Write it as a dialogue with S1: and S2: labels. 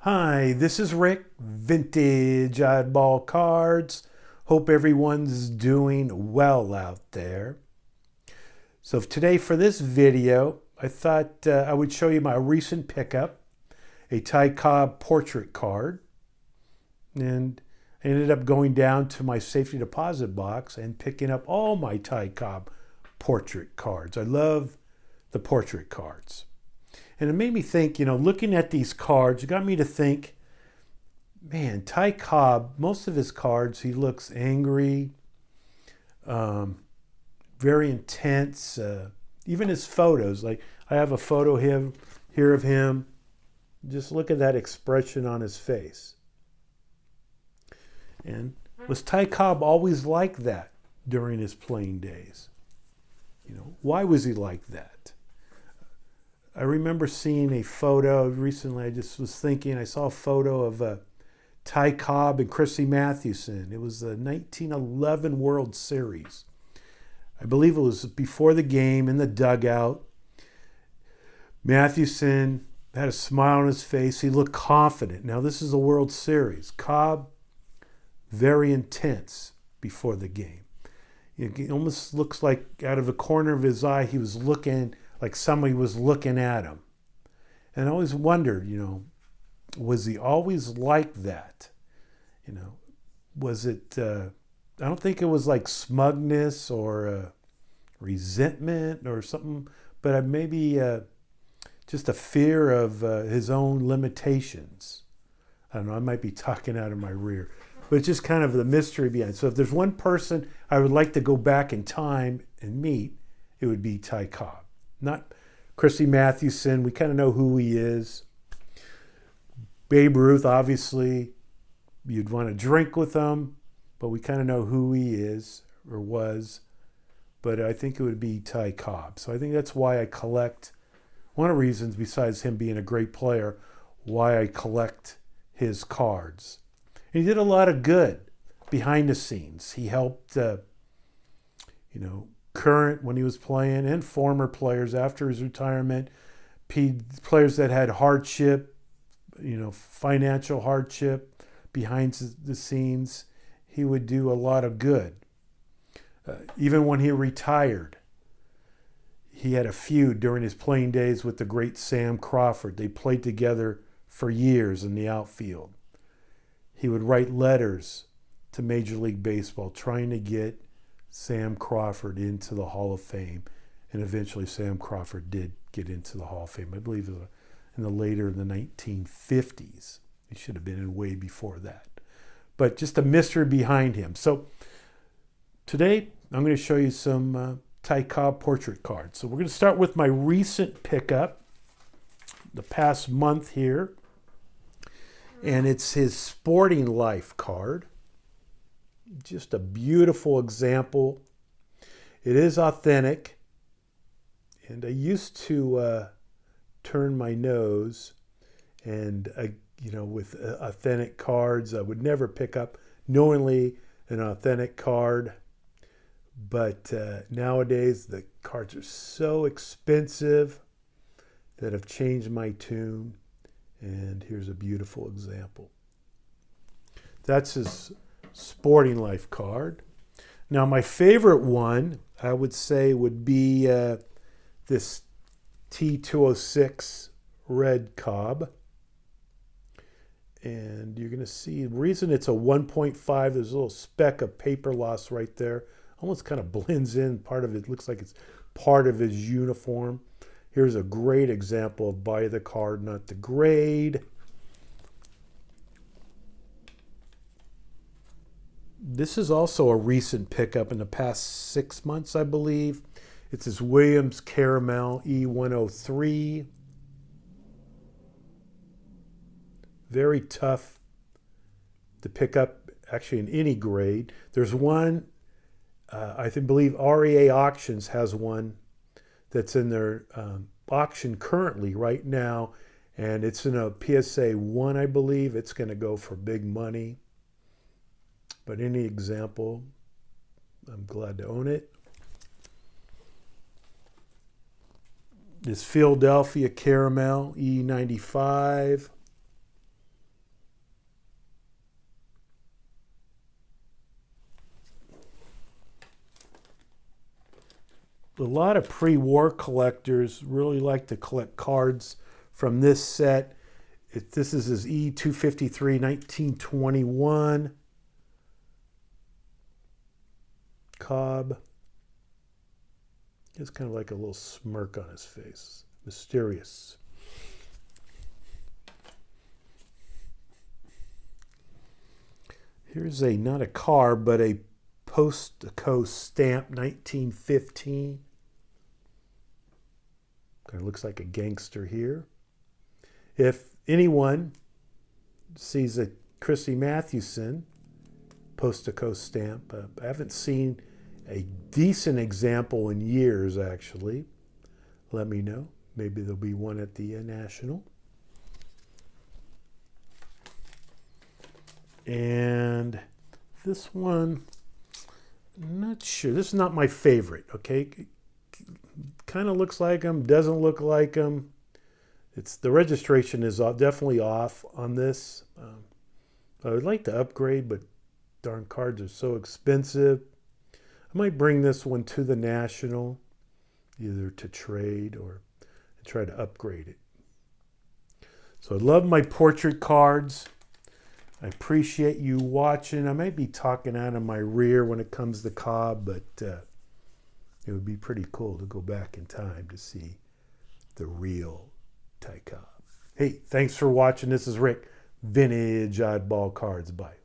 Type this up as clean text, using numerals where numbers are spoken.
S1: Hi, this is Rick, Vintage Oddball Cards. Hope everyone's doing well out there. So today for this video, I thought I would show you my recent pickup, a Ty Cobb portrait card. And I ended up going down to my safety deposit box and picking up all my Ty Cobb portrait cards. I love the portrait cards. And it made me think, looking at these cards, it got me to think, man, Ty Cobb, most of his cards, he looks angry, very intense. Even his photos, like I have a photo here of him. Just look at that expression on his face. And was Ty Cobb always like that during his playing days? Why was he like that? I remember seeing a photo recently. I just was thinking, I saw a photo of Ty Cobb and Chrissy Mathewson. It was the 1911 World Series. I believe it was before the game in the dugout. Mathewson had a smile on his face. He looked confident. Now, this is a World Series. Cobb, very intense before the game. It almost looks like out of the corner of his eye, he was looking like somebody was looking at him. And I always wondered, was he always like that? Was it, I don't think it was like smugness or resentment or something, but maybe just a fear of his own limitations. I don't know, I might be talking out of my rear, but it's just kind of the mystery behind it. So if there's one person I would like to go back in time and meet, it would be Ty Cobb. Not Chrissy Mathewson. We kind of know who he is. Babe Ruth, obviously, you'd want to drink with him, but we kind of know who he is or was. But I think it would be Ty Cobb. So I think that's why I collect, one of the reasons besides him being a great player, why I collect his cards. And he did a lot of good behind the scenes. He helped, current when he was playing and former players after his retirement, players that had hardship, financial hardship behind the scenes. He would do a lot of good. Even when he retired, he had a feud during his playing days with the great Sam Crawford. They played together for years in the outfield. He would write letters to Major League Baseball trying to get Sam Crawford into the Hall of Fame, and eventually Sam Crawford did get into the Hall of Fame. I believe it was in the 1950s. He should have been in way before that. But just a mystery behind him. So today I'm going to show you some Ty Cobb portrait cards. So we're going to start with my recent pickup, the past month here, and it's his Sporting Life card. Just a beautiful example. It is authentic. And I used to turn my nose and, with authentic cards, I would never pick up knowingly an authentic card. But nowadays, the cards are so expensive that I've changed my tune. And here's a beautiful example. That's his Sporting Life card. Now, my favorite one, I would say, would be this T206 red Cobb. And you're going to see, the reason it's a 1.5, there's a little speck of paper loss right there. Almost kind of blends in. Part of it looks like it's part of his uniform. Here's a great example of buy the card, not the grade. This is also a recent pickup in the past 6 months, I believe. It's this Williams Caramel E103. Very tough to pick up, actually, in any grade. There's one, believe REA Auctions has one that's in their auction currently right now, and it's in a PSA 1, I believe. It's going to go for big money. But any example, I'm glad to own it. This Philadelphia Caramel E95. a lot of pre-war collectors really like to collect cards from this set. This is his E253 1921 Cobb. It's kind of like a little smirk on his face. Mysterious. Here's not a car, but a Post-Co stamp, 1915. Kind of looks like a gangster here. If anyone sees a Chrissy Mathewson Post-Co stamp, I haven't seen a decent example in years, actually. Let me know. Maybe there'll be one at the National. And this one, I'm not sure. This is not my favorite, okay? Kind of looks like him, doesn't look like him. The registration is definitely off on this. I would like to upgrade, but darn cards are so expensive. I might bring this one to the National, either to trade or try to upgrade it. So I love my portrait cards. I appreciate you watching. I might be talking out of my rear when it comes to Cobb, but it would be pretty cool to go back in time to see the real Ty Cobb. Hey, thanks for watching. This is Rick, Vintage Oddball Cards. Bye.